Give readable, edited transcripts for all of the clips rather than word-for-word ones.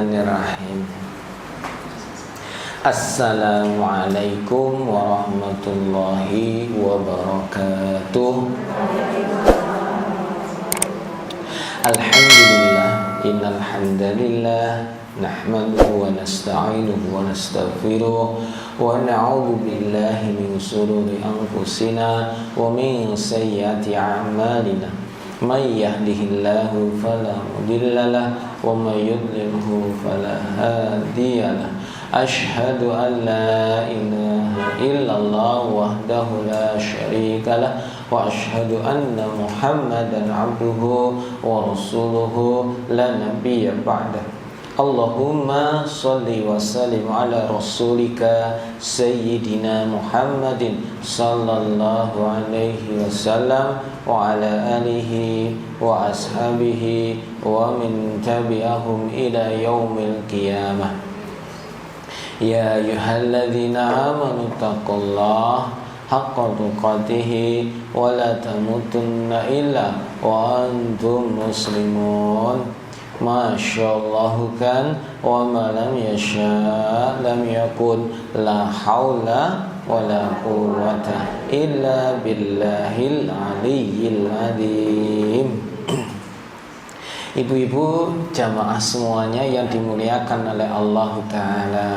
Bismillahirrahmanirrahim. Assalamualaikum warahmatullahi wabarakatuh. Alhamdulillah, innal hamdalillah nahmaduhu wa nasta'inuhu wa nastaghfiruh wa na'udzu billahi min shururi anfusina wa min sayyiati a'malina. May yahdihillahu fala mudilla lahu wa may yudlilhu fala hadiya lahu. Asyhadu an la ilaha illallah wahdahu la syarika lahu wa asyhadu anna Muhammadan abduhu wa rasuluhu la nabiyya ba'dahu. Allahumma salli wa sallim ala rasulika Sayyidina Muhammadin sallallahu alaihi wasallam wa ala alihi wa ashabihi wa min tabi'ahum ila yaumil qiyamah. Ya ayyuhalladzina amanu taqullaha haqqa tuqatih wa la tamutunna illa wa antum muslimun. Masyaallah kan wa ma lam yasha lam yakun, la haula wa la quwwata illa billahil aliyyil azim. Ibu-ibu jamaah semuanya yang dimuliakan oleh Allah Ta'ala,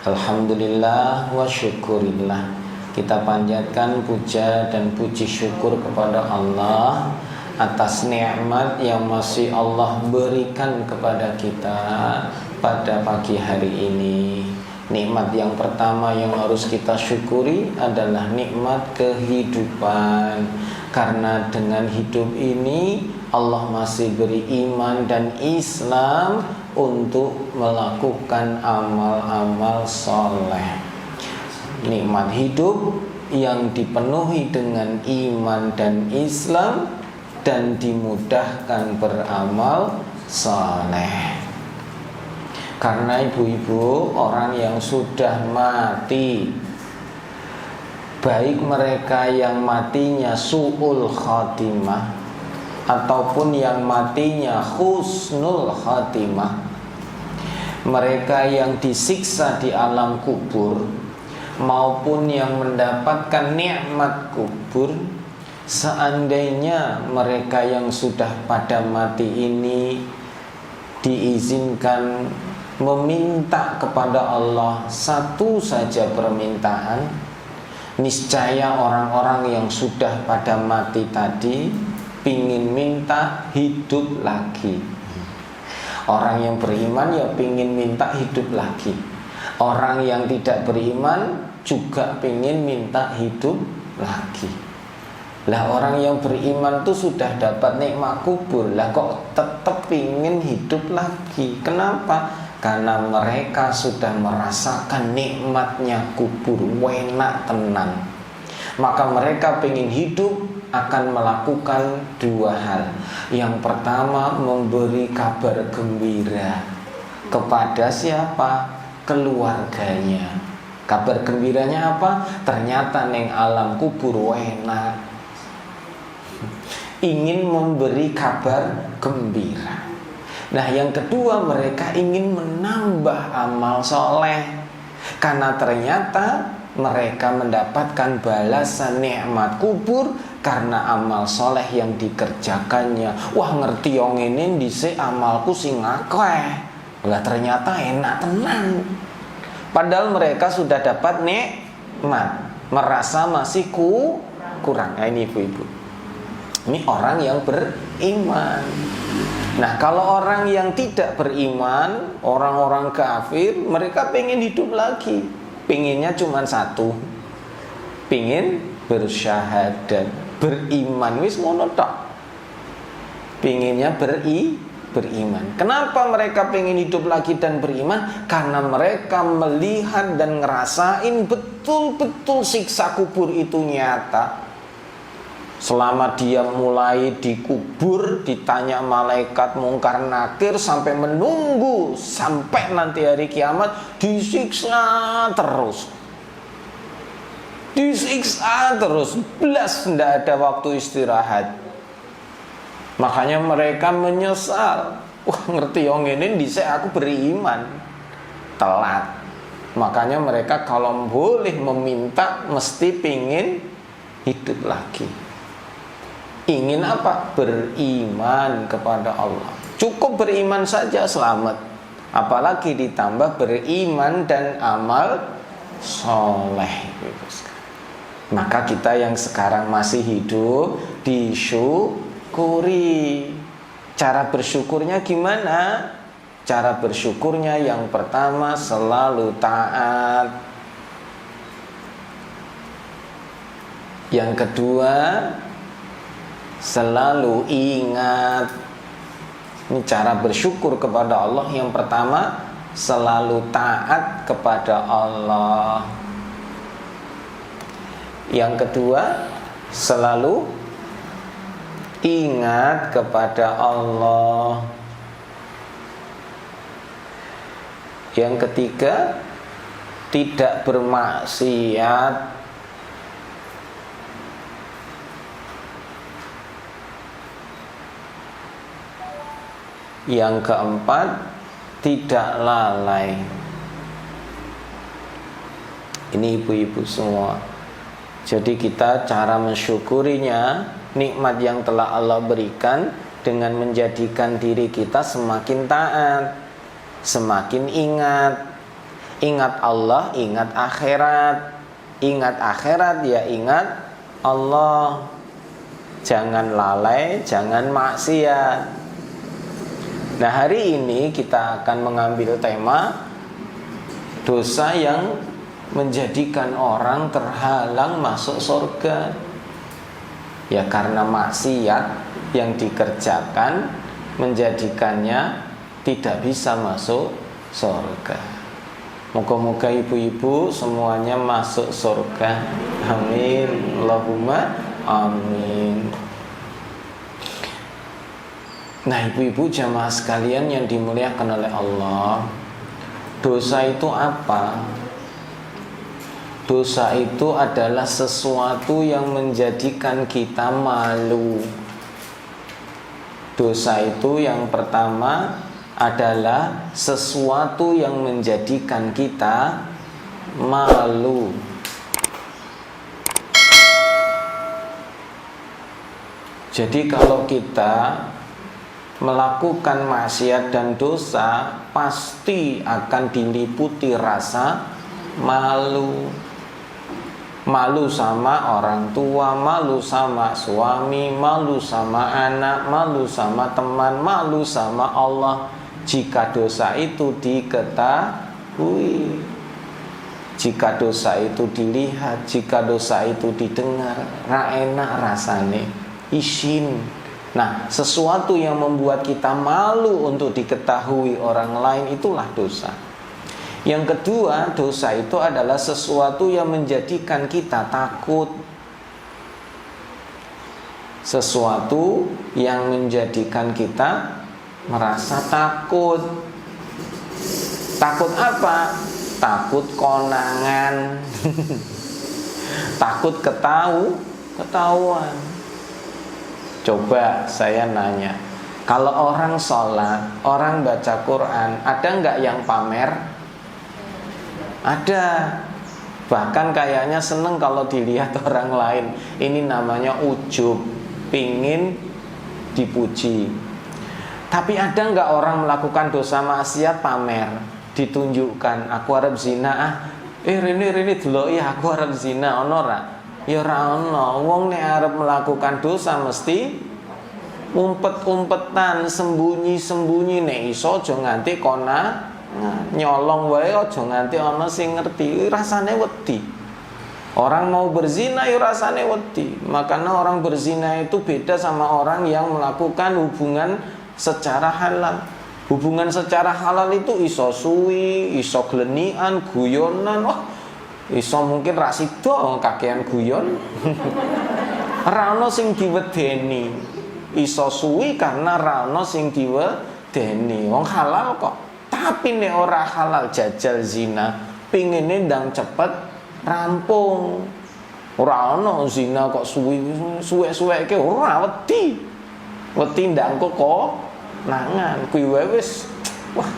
alhamdulillah wa syukurillah. Kita panjatkan puja dan puji syukur kepada Allah atas nikmat yang masih Allah berikan kepada kita pada pagi hari ini. Nikmat yang pertama yang harus kita syukuri adalah nikmat kehidupan. Karena dengan hidup ini Allah masih beri iman dan Islam untuk melakukan amal-amal soleh. Nikmat hidup yang dipenuhi dengan iman dan Islam dan dimudahkan beramal saleh. Karena ibu-ibu, orang yang sudah mati, baik mereka yang matinya su'ul khatimah ataupun yang matinya husnul khatimah, mereka yang disiksa di alam kubur maupun yang mendapatkan nikmat kubur, seandainya mereka yang sudah pada mati ini diizinkan meminta kepada Allah satu saja permintaan, niscaya orang-orang yang sudah pada mati tadi pingin minta hidup lagi. Orang yang beriman ya pingin minta hidup lagi. Orang yang tidak beriman juga pingin minta hidup lagi. Lah orang yang beriman tuh sudah dapat nikmat kubur, lah kok tetap ingin hidup lagi. Kenapa? Karena mereka sudah merasakan nikmatnya kubur, enak tenang. Maka mereka ingin hidup akan melakukan dua hal. Yang pertama, memberi kabar gembira kepada siapa? Keluarganya. Kabar gembiranya apa? Ternyata neng alam kubur enak. Ingin memberi kabar gembira. Nah yang kedua, mereka ingin menambah amal soleh. Karena ternyata mereka mendapatkan balasan nikmat kubur karena amal soleh yang dikerjakannya. Wah ngerti yang ini dhisik amalku sing akeh. Lah ternyata enak tenang. Padahal mereka sudah dapat nikmat, merasa masih kurang. Nah ini ibu-ibu, ini orang yang beriman. Nah kalau orang yang tidak beriman, orang-orang kafir, mereka pengen hidup lagi. Pengennya cuma satu, pengen bersyahadat, beriman. Wis ngono tok. Pengennya beriman. Kenapa mereka pengen hidup lagi dan beriman? Karena mereka melihat dan ngerasain betul-betul siksa kubur itu nyata. Selama dia mulai dikubur, ditanya malaikat mungkar nakir, sampai menunggu sampai nanti hari kiamat, disiksa terus. Belas tidak ada waktu istirahat. Makanya mereka menyesal. Wah, ngerti yang ini dhisik aku beriman. Telat. Makanya mereka kalau boleh meminta mesti pingin hidup lagi. Ingin apa? Beriman kepada Allah. Cukup beriman saja selamat. Apalagi ditambah beriman dan amal soleh. Maka kita yang sekarang masih hidup disyukuri. Cara bersyukurnya gimana? Cara bersyukurnya yang pertama selalu taat. Yang kedua selalu ingat. Ini cara bersyukur kepada Allah. Yang pertama selalu taat kepada Allah. Yang kedua selalu ingat kepada Allah. Yang ketiga tidak bermaksiat. Yang keempat tidak lalai. Ini ibu-ibu semua. Jadi kita cara mensyukurinya nikmat yang telah Allah berikan dengan menjadikan diri kita semakin taat, semakin ingat Allah, ingat akhirat ya ingat Allah. Jangan lalai, jangan maksiat. Nah, hari ini kita akan mengambil tema dosa yang menjadikan orang terhalang masuk surga. Ya karena maksiat yang dikerjakan menjadikannya tidak bisa masuk surga. Moga-moga ibu-ibu semuanya masuk surga. Amin. Allahumma amin. Nah, ibu-ibu jamaah sekalian yang dimuliakan oleh Allah, dosa itu apa? Dosa itu adalah sesuatu yang menjadikan kita malu. Dosa itu yang pertama adalah sesuatu yang menjadikan kita malu. Jadi kalau kita melakukan maksiat dan dosa, pasti akan diliputi rasa malu. Malu sama orang tua, malu sama suami, malu sama anak, malu sama teman, malu sama Allah. Jika dosa itu diketahui, jika dosa itu dilihat, jika dosa itu didengar, ra enak rasane, isin. Nah, sesuatu yang membuat kita malu untuk diketahui orang lain itulah dosa. Yang kedua, dosa itu adalah sesuatu yang menjadikan kita takut. Sesuatu yang menjadikan kita merasa takut. Takut apa? Takut konangan. Takut ketahuan. Coba saya nanya, kalau orang sholat, orang baca Quran, ada nggak yang pamer? Ada. Bahkan kayaknya seneng kalau dilihat orang lain. Ini namanya ujub, pingin dipuji. Tapi ada nggak orang melakukan dosa maksiat pamer, ditunjukkan, aku arep zina Rini deloki aku arep zina, ono ra? Ya ora ono. Wong nek arep melakukan dosa mesti umpet-umpetan, sembunyi-sembunyi. Nek iso aja nganti nyolong wae, aja nganti ana sing ngerti. Rasane wedi. Orang mau berzina ya rasane wedi. Makanya orang berzina itu beda sama orang yang melakukan hubungan secara halal. Hubungan secara halal itu iso suwi, iso glenian, guyonan. Wah, iso mungkin ra sida kakean guyon. Ra ono sing diwedeni. Iso suwi karena ra ono sing diwedeni. Wong halal kok. Tapi nek ora halal jajal zina, pingine ndang cepet rampung. Ora ono zina kok suwe-suweke ora wedi. Wedi ndang kok nangan kuwi wis wah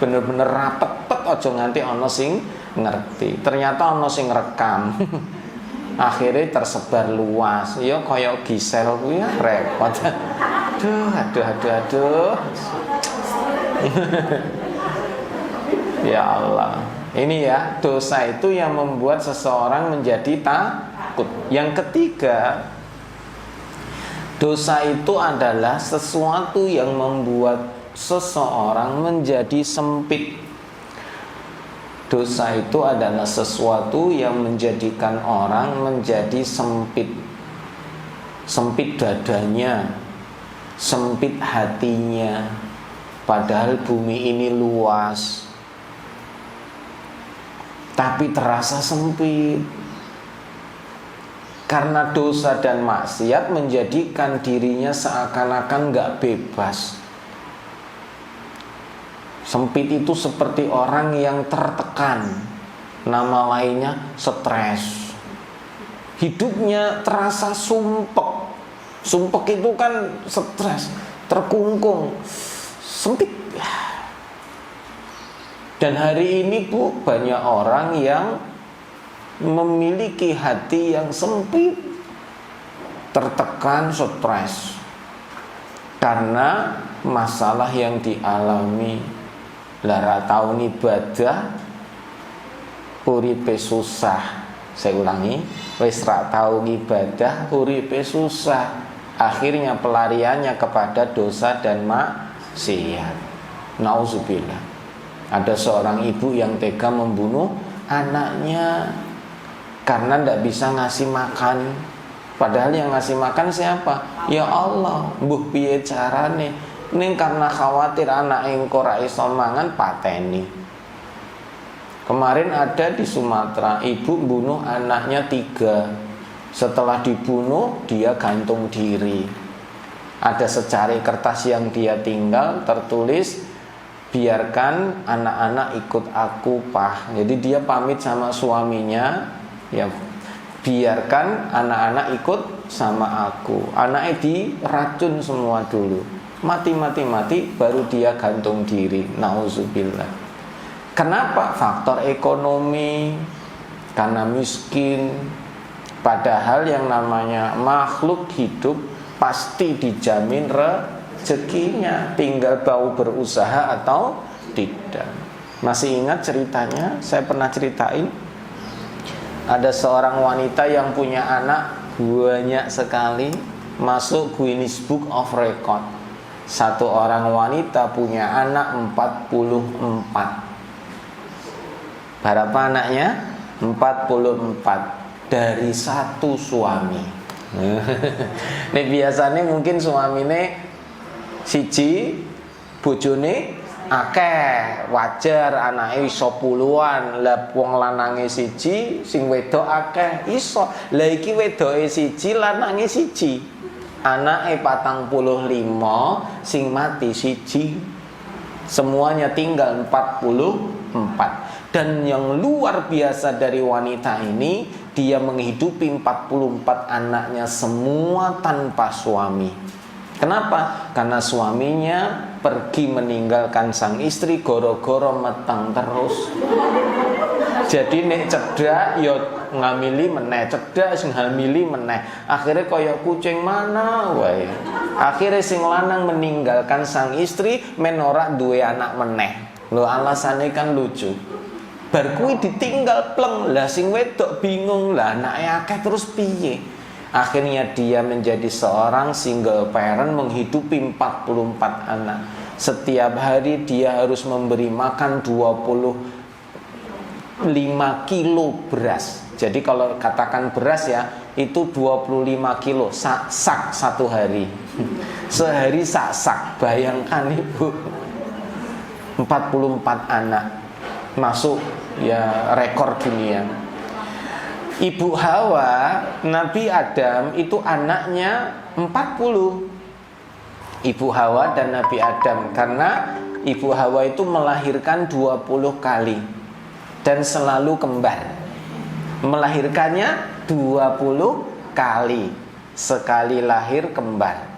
bener-bener rapet-pet aja nganti ana sing ngerti. Ternyata ana sing rekam. Akhirnya tersebar luas. Ya kaya Gisel kuwi repot. Aduh. Ya Allah. Ini ya, dosa itu yang membuat seseorang menjadi takut. Yang ketiga, dosa itu adalah sesuatu yang membuat seseorang menjadi sempit. Dosa itu adalah sesuatu yang menjadikan orang menjadi sempit. Sempit dadanya, sempit hatinya. Padahal bumi ini luas, tapi terasa sempit. Karena dosa dan maksiat menjadikan dirinya seakan-akan gak bebas. Sempit itu seperti orang yang tertekan. Nama lainnya stres. Hidupnya terasa sumpek. Sumpek itu kan stres, terkungkung, sempit. Dan hari ini Bu, banyak orang yang memiliki hati yang sempit, tertekan, stres karena masalah yang dialami. Lara tahun ibadah uripe susah. Saya ulangi, wis ra tau ibadah uripe susah. Akhirnya pelariannya kepada dosa dan maksiat. Nauzubillah. Ada seorang ibu yang tega membunuh anaknya karena tidak bisa ngasih makan. Padahal yang ngasih makan siapa? Ya Allah. Mbuh piye carane? Ning karena khawatir anak engko ra iso mangan pateni. Kemarin ada di Sumatera, ibu bunuh anaknya 3. Setelah dibunuh dia gantung diri. Ada secari kertas yang dia tinggal tertulis, biarkan anak-anak ikut aku, Pak. Jadi dia pamit sama suaminya, ya biarkan anak-anak ikut sama aku. Anaknya diracun semua dulu, mati baru dia gantung diri. Nauzubillah. Kenapa? Faktor ekonomi, karena miskin. Padahal yang namanya makhluk hidup pasti dijamin rezekinya, tinggal mau berusaha atau tidak. Masih ingat ceritanya? Saya pernah ceritain. Ada seorang wanita yang punya anak banyak sekali, masuk Guinness Book of Record. Satu orang wanita punya anak 44. Berapa anaknya? 44 dari satu suami. Nih biasanya mungkin suamine siji, bojone akeh, wajar anake iso puluhan. Lah wong lanange siji, sing wedok akeh, iso. Lah iki wedoke siji, lanange siji. Anake 45, sing mati siji. Semuanya tinggal 44. Dan yang luar biasa dari wanita ini, dia menghidupi 44 anaknya semua tanpa suami. Kenapa? Karena suaminya pergi meninggalkan sang istri goro-goro metang terus. Jadi nek cedak ya ngamili meneh, cedak sing hamili meneh. Akhirnya kaya kucing mana wae. Akhirnya sing lanang meninggalkan sang istri men ora duwe anak meneh. Lho alasannya kan lucu. Bar kuwi ditinggal pleng, lah sing wedok bingung, lah anake akeh terus piye? Akhirnya dia menjadi seorang single parent menghidupi 44 anak. Setiap hari dia harus memberi makan 25 kilo beras. Jadi kalau katakan beras ya, itu 25 kilo sak satu hari. Sehari sak. Bayangkan Ibu, 44 anak masuk ya rekor dunia. Ibu Hawa, Nabi Adam itu anaknya 40. Ibu Hawa dan Nabi Adam, karena Ibu Hawa itu melahirkan 20 kali dan selalu kembar. Melahirkannya 20 kali, sekali lahir kembar.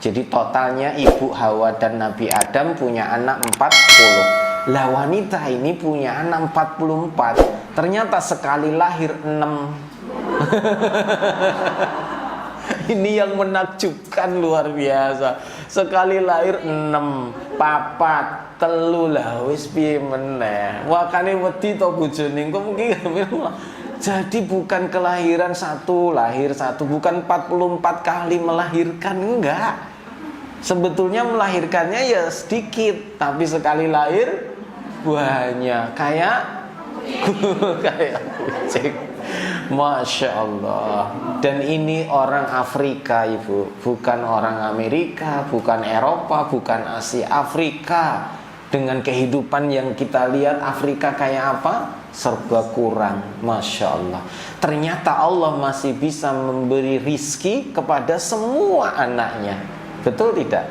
Jadi totalnya Ibu Hawa dan Nabi Adam punya anak 40. Lah wanita ini punya anak 44. Ternyata sekali lahir 6. Ini yang menakjubkan luar biasa. Sekali lahir 6, papat, telu lah wis piye meneh. Wakane wedi to bojone engko mungkin jadi bukan kelahiran satu, lahir satu, bukan 44 kali melahirkan, enggak. Sebetulnya melahirkannya ya sedikit, tapi sekali lahir banyak, kayak kucing. Masya Allah. Dan ini orang Afrika, Ibu, bukan orang Amerika, bukan Eropa, bukan Asia, Afrika. Dengan kehidupan yang kita lihat, Afrika kayak apa? Serba kurang. Masya Allah. Ternyata Allah masih bisa memberi rizki kepada semua anaknya. Betul tidak?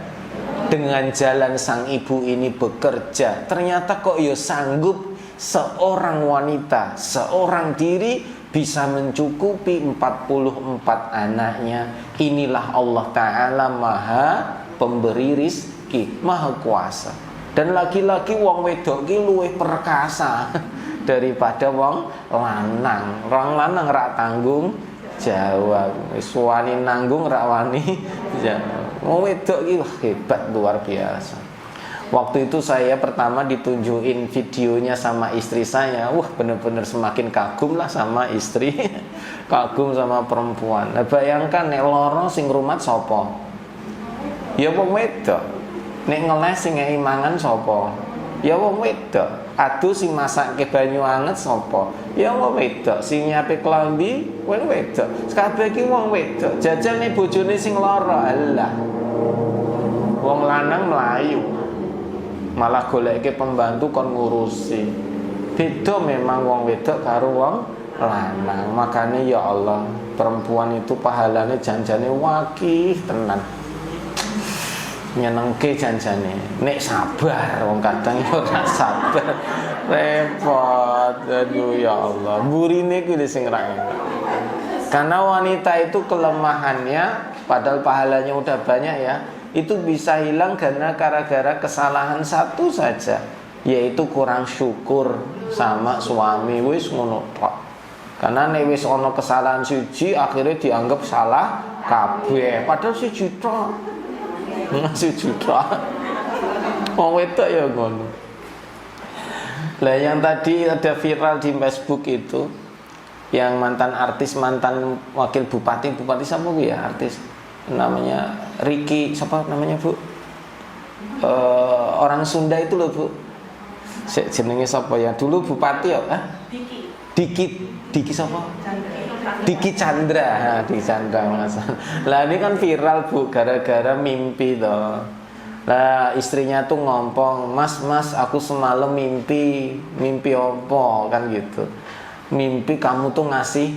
Dengan jalan sang ibu ini bekerja, ternyata kok ya sanggup seorang wanita, seorang diri bisa mencukupi 44 anaknya. Inilah Allah Ta'ala maha pemberi rizki, maha kuasa. Dan laki-laki wong wedok ki luwih perkasa daripada wong lanang. Wong lanang rak tanggung jawab, wis wani nanggung rak wani jawab. Wong wedok ki hebat luar biasa. Waktu itu saya pertama ditunjukin videonya sama istri saya. Wah, bener-bener semakin kagum lah sama istri. Kagum sama perempuan. Nah, bayangkan nek loro sing rumat sapa? Ya wong wedok. Nek ngeles sing ngei mangan sapa? Ya wong wedok. Aduh sing masakke banyu anget sapa? Ya wong wedok. Sing nyape klambi wong wedok. Kabeh iki wong wedok. Jajane bojone sing lara. Alah. Wong lanang melayu. Malah goleke pembantu kon ngurusi. Beda memang wong wedok karo wong lanang. Makanya ya Allah, perempuan itu pahalane janjane wakih tenan. Nyenengke janjane. Nek sabar, wong kadang yo ora sabar. Repot. Aduh ya Allah, burine kuwi sing ra enak. Karena wanita itu kelemahannya, padahal pahalanya udah banyak ya, itu bisa hilang karena gara-gara kesalahan satu saja, yaitu kurang syukur sama suami. Wis ngono tok. Karena nek wis ana kesalahan siji akhirnya dianggap salah kabeh, padahal siji tok. Siji tok. Wong wedok ya ngono. Lah yang tadi ada viral di Facebook itu, yang mantan artis, mantan wakil bupati siapa Bu ya, artis namanya Ricky, siapa namanya Bu? Orang Sunda itu loh Bu. Jenenge siapa ya? Dulu bupati ya? Diki siapa? Diki Chandra. Nah, Diki Chandra Mas. Lah ini kan viral Bu, gara-gara mimpi toh. Lah istrinya tuh ngompong, Mas aku semalam mimpi apa kan gitu. Mimpi kamu tuh ngasih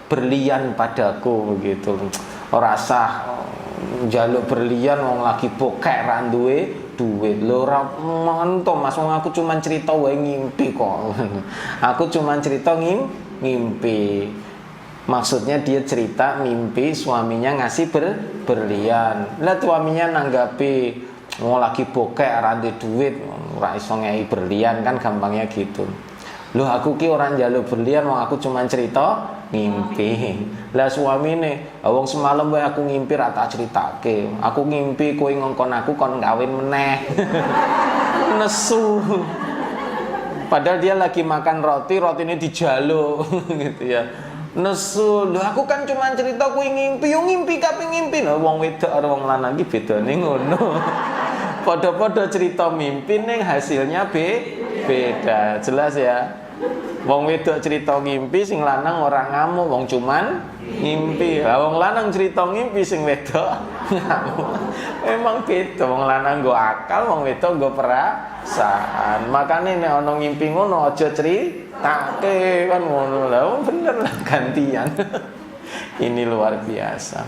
berlian padaku begitu. Ora sah njaluk berlian wong lagi bokek ra duwe duit. Lho ora manto Mas, wong aku cuma cerita wae ngimpi kok. Aku cuma cerita ngimpi. Maksudnya dia cerita mimpi suaminya ngasih berlian. Lah suaminya nanggapi wong lagi bokek ra duit, ora iso ngei berlian kan gampangnya gitu. Loh aku ki orang njaluk berlian, wong aku cuma cerita ngimpi. Lah suamine, wong semalam wae aku ngimpi ra tak critake. Aku ngimpi kowe ngongkon aku kon kawin meneh. Nesu. Padahal dia lagi makan roti ini dijaluk gitu ya. Nesu. Loh aku kan cuma cerita kowe ngimpi, yo ngimpi kaping ngimpi. Lah wong wedok karo wong lanang iki bedane ngono. Padha-padha cerita mimpi ning hasilnya beda. Jelas ya. Wong wedok cerita ngimpi, sing lanang orang ngamuk, wong cuman ngimpi. Lah wong lanang cerita ngimpi, sing wedok ngamuk. Memang beda, wong lanang nggo akal, wong wedok nggo perasaan. Makane nek ana ngimpi ngono aja critake kan ngono. Lah bener lah gantian. Ini luar biasa.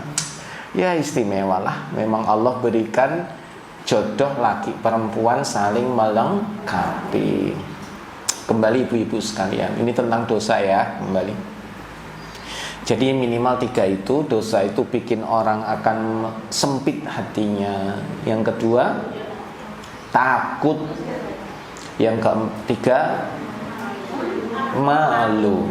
Ya istimewa lah. Memang Allah berikan jodoh laki perempuan saling melengkapi. Kembali ibu-ibu sekalian, ini tentang dosa ya, kembali. Jadi minimal 3 itu. Dosa itu bikin orang akan sempit hatinya. Yang kedua, takut. Yang ketiga, malu.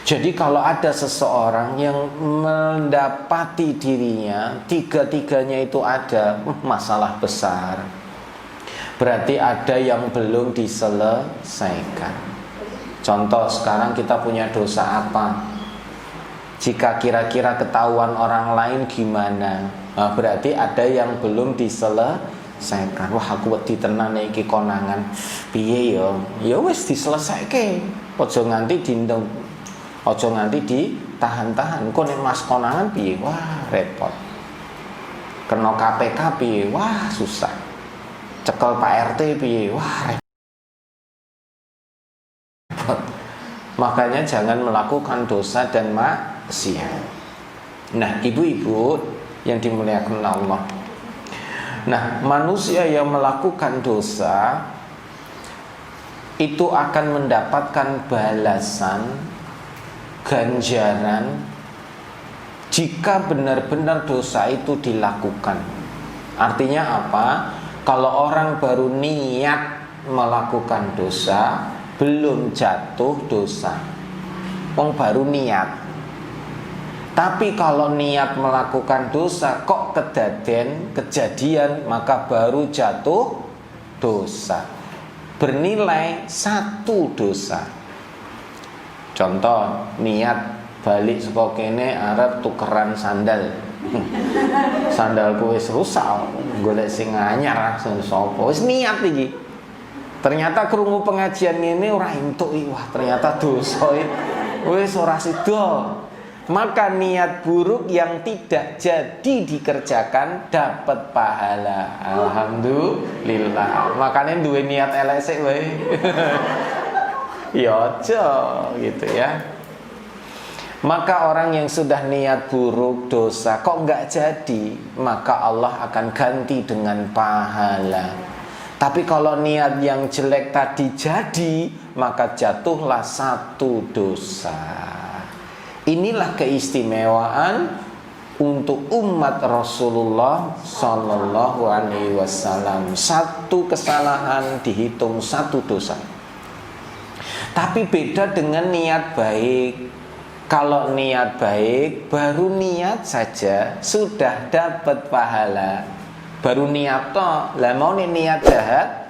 Jadi kalau ada seseorang yang mendapati dirinya tiga-tiganya itu ada, masalah besar. Berarti ada yang belum diselesaikan. Contoh, sekarang kita punya dosa apa? Jika kira-kira ketahuan orang lain gimana? Nah, berarti ada yang belum diselesaikan. Wah, aku wedi tenan iki konangan. Piye ya? Ya wis diselesaike. Aja nganti dindeng. Aja nganti ditahan-tahan. Kok nek mas konangan piye? Wah, repot. Kena KPK piye? Wah, susah. Cekel Pak RT piye? Wah, repot. Makanya jangan melakukan dosa dan maksiat. Nah, ibu-ibu yang dimuliakan Allah. Nah, manusia yang melakukan dosa itu akan mendapatkan balasan, ganjaran jika benar-benar dosa itu dilakukan. Artinya apa? Kalau orang baru niat melakukan dosa, belum jatuh dosa. Wong baru niat. Tapi kalau niat melakukan dosa kok kejadian, maka baru jatuh dosa. Bernilai 1 dosa. Contoh, niat balik saka kene arep tukeran sandal. Sandalku wis rusak, golek sing anyar sapa. Wis niat iki. Ternyata krungu pengajian ini ora entuk, wah ternyata dosa wis ora sida. Maka niat buruk yang tidak jadi dikerjakan dapat pahala. Alhamdulillah. Makanya duwe niat elek sik wae. Ya aja gitu ya. Maka orang yang sudah niat buruk dosa kok enggak jadi, maka Allah akan ganti dengan pahala. Tapi kalau niat yang jelek tadi jadi, maka jatuhlah 1 dosa. Inilah keistimewaan untuk umat Rasulullah Sallallahu Alaihi Wasallam. 1 kesalahan dihitung 1 dosa. Tapi beda dengan niat baik. Kalau niat baik, baru niat saja sudah dapat pahala. Baru niat toh, lah mau niat jahat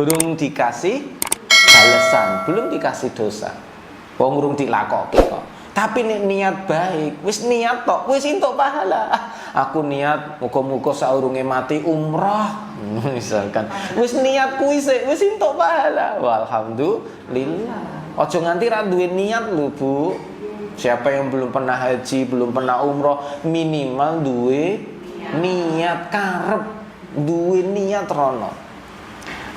belum dikasih balasan, belum dikasih dosa. Wong urung dilakoke kok. Tapi niat baik, wis niat toh, wis entuk pahala. Aku niat muga-muga saurunge mati umrah, misalkan. Wis niat kuwi sik, wis entuk pahala. Walhamdulillah. Aja nganti ra duwe niat lho, Bu. Siapa yang belum pernah haji, belum pernah umrah, minimal duwe niat karep, duwe niat rono.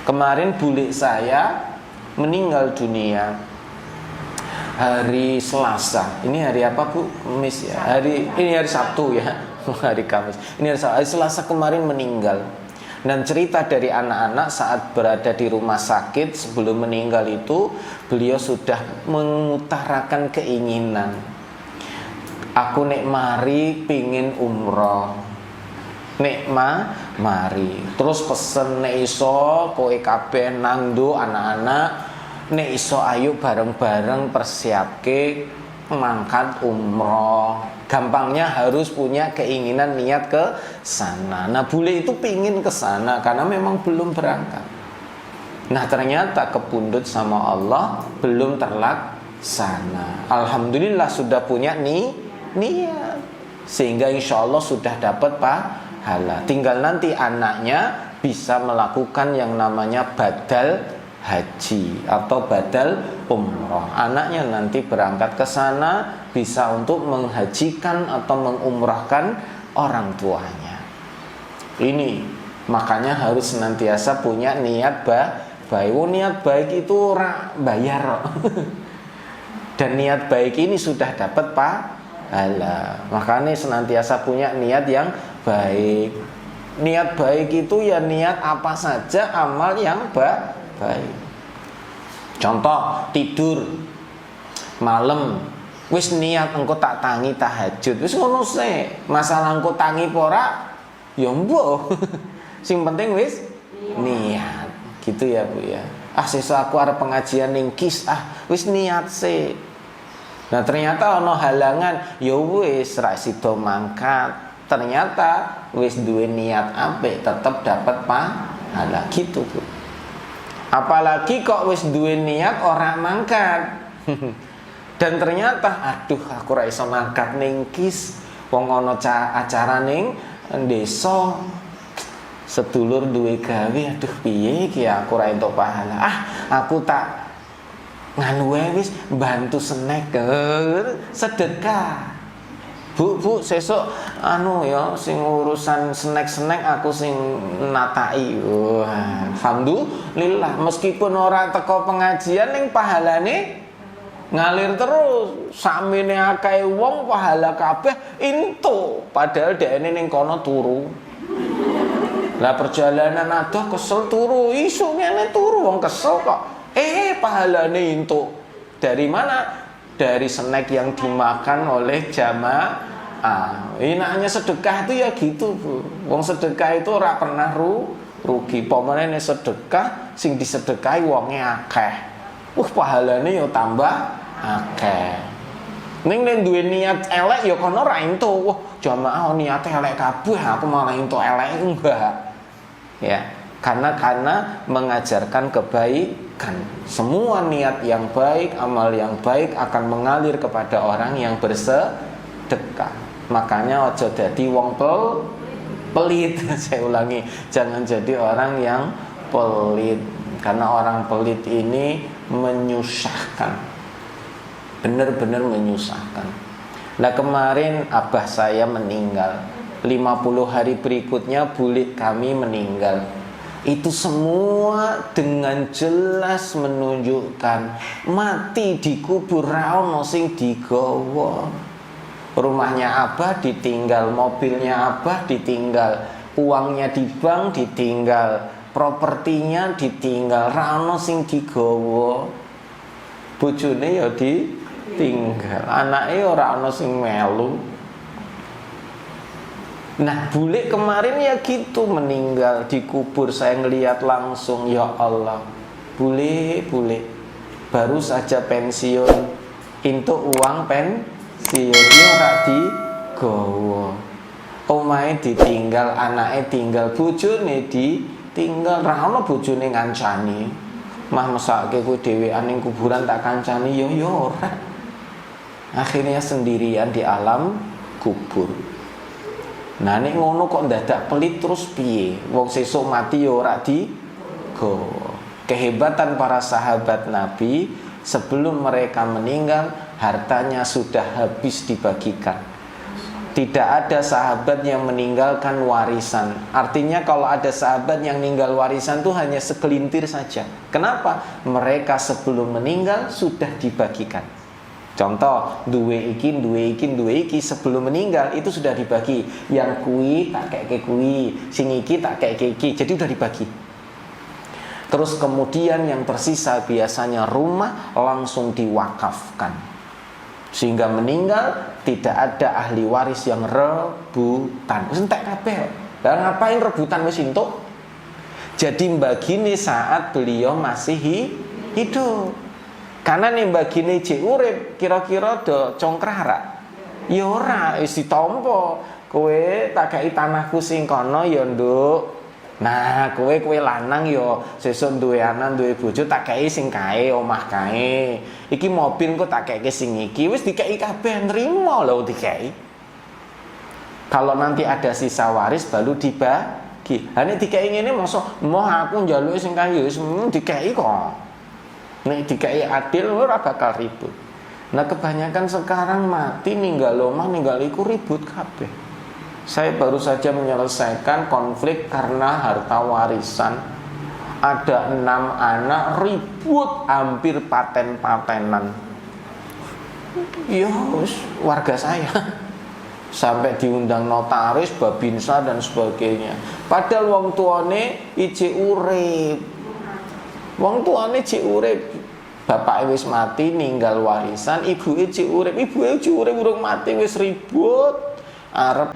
Kemarin bule saya meninggal dunia hari Selasa. Ini hari apa, Bu? Kamis ya. Ini hari Sabtu ya. Hari Kamis. Ini hari Selasa kemarin meninggal. Dan cerita dari anak-anak saat berada di rumah sakit sebelum meninggal itu, beliau sudah mengutarakan keinginan. Aku nek mari pingin umroh. Nek mari. Terus pesen nek iso kowe kabeh nangdo anak-anak, nek iso ayo bareng-bareng persiapke mangkat umroh. Gampangnya harus punya keinginan niat ke sana. Nah, bule itu pingin ke sana karena memang belum berangkat. Nah, ternyata kepundut sama Allah belum terlaksana. Alhamdulillah sudah punya niat. Sehingga insya Allah sudah dapat pahala. Tinggal nanti anaknya bisa melakukan yang namanya badal haji atau badal umroh. Anaknya nanti berangkat ke sana bisa untuk menghajikan atau mengumrahkan orang tuanya. Ini makanya harus senantiasa punya niat baik. Niat baik itu ora bayar. Dan niat baik ini sudah dapat pahala. Makanya senantiasa punya niat yang baik. Niat baik itu ya niat apa saja amal yang baik. Contoh tidur malam Wis niat engko tak tangi tahajud. Wis ngono sik. Masalah engko tangi apa ora ya mbuh. Sing penting wis niat. Gitu ya, Bu ya. Sesuk aku arep pengajian ning KIS, wis niat sik. Nah, ternyata ana halangan, ya wis ra sida mangkat. Ternyata wis duwe niat apik tetep dapat pahala gitu, Bu. Apalagi kok wis duwe niat ora mangkat. Dan ternyata aduh aku ra iso mangkat ning KIS. Wong ana acara ning desa. Sedulur duwe gawe, aduh piye iki aku ra entuk pahala. Aku tak nganu wae wis bantu snack sedekah. Bu sesuk ya sing urusan snack aku sing nataki. Wah, alhamdulillah meskipun ora teko pengajian ning pahalane ngalir terus. Samene akeh wong pahala kabeh entuk padahal dekne ning kono turu. Lah perjalanan adoh kesel turu, isu ngene turu wong kesel kok. Pahalane entuk. Dari mana? Dari snack yang dimakan oleh jamaah. Enaknya sedekah itu ya gitu, Bu. Wong sedekah itu ora pernah rugi. Pomane sedekah sing disedekahi wonge akeh. Pahalane ya tambah akeh. Ning nek duwe niat elek ya kono ora entuk. Jamaah niate elek kabeh, aku malah entuk elek enggak. Ya, karena mengajarkan kebaikan. Semua niat yang baik, amal yang baik akan mengalir kepada orang yang bersedekah. Makanya ojo dadi wong pelit. Saya ulangi, jangan jadi orang yang pelit. Karena orang pelit ini menyusahkan. Benar-benar menyusahkan. Nah, kemarin abah saya meninggal. 50 hari berikutnya bule kami meninggal. Itu semua dengan jelas menunjukkan mati dikubur ra ono sing digawa. Rumahnya abah ditinggal, mobilnya abah ditinggal, uangnya di bank ditinggal, propertinya ditinggal, ra ono sing digawa. Bojone ya ditinggal, anake ora ono sing melu. Nah, bule kemarin ya gitu meninggal dikubur, saya ngelihat langsung, ya Allah. Bule baru saja pensiun, entuk uang pensiun yo ora digawa. Omahe ditinggal, anake tinggal, bojone ditinggal, ra ono bojone ngancani. Mah mesake kowe dhewean ning kuburan tak kancani yo ora. Akhirnya sendirian di alam kubur. Nah nek ngono kok ndadak pelit terus piye? Wong sesuk mati ya ora digawa. Kehebatan para sahabat Nabi, sebelum mereka meninggal hartanya sudah habis dibagikan. Tidak ada sahabat yang meninggalkan warisan. Artinya kalau ada sahabat yang meninggal warisan itu hanya segelintir saja. Kenapa? Mereka sebelum meninggal sudah dibagikan. Contoh, duwe iki sebelum meninggal itu sudah dibagi. Yang kui tak kayak kui, sing iki tak kayak iki. Jadi sudah dibagi. Terus kemudian yang tersisa biasanya rumah langsung diwakafkan. Sehingga meninggal tidak ada ahli waris yang rebutan. Wis entek kabeh. Lah ngapain rebutan wis entuk? Jadi mbagine saat beliau masih hidup. Karena nih bagine jek urip kira-kira do congkrah ra? Ya ora, wis ditampa. Kowe tak kei tanahku sing kono ya, Nduk. Nah, kowe lanang ya sesuk duwe anak, duwe bojo tak kei sing kae, omah kae. Iki mobil kok tak kei sing iki, wis dikei kabeh, nrimo lho dikei. Kalau nanti ada sisa waris baru dibagi. Ha nek dikei ngene mosok moh aku njaluk sing kae wis dikei kok. Nek dikai adil ora bakal ribut. Nah kebanyakan sekarang mati ninggal omah ninggal iku ribut kabeh. Saya baru saja menyelesaikan konflik karena harta warisan. Ada 6 anak ribut hampir paten-patenan. Ya warga saya. Sampai diundang notaris, babinsa dan sebagainya. Padahal wong tuane ijek urip. Wong tuane jek urip. Bapak wis mati ninggal warisan, ibuke cik urip urung mati wis ribut arep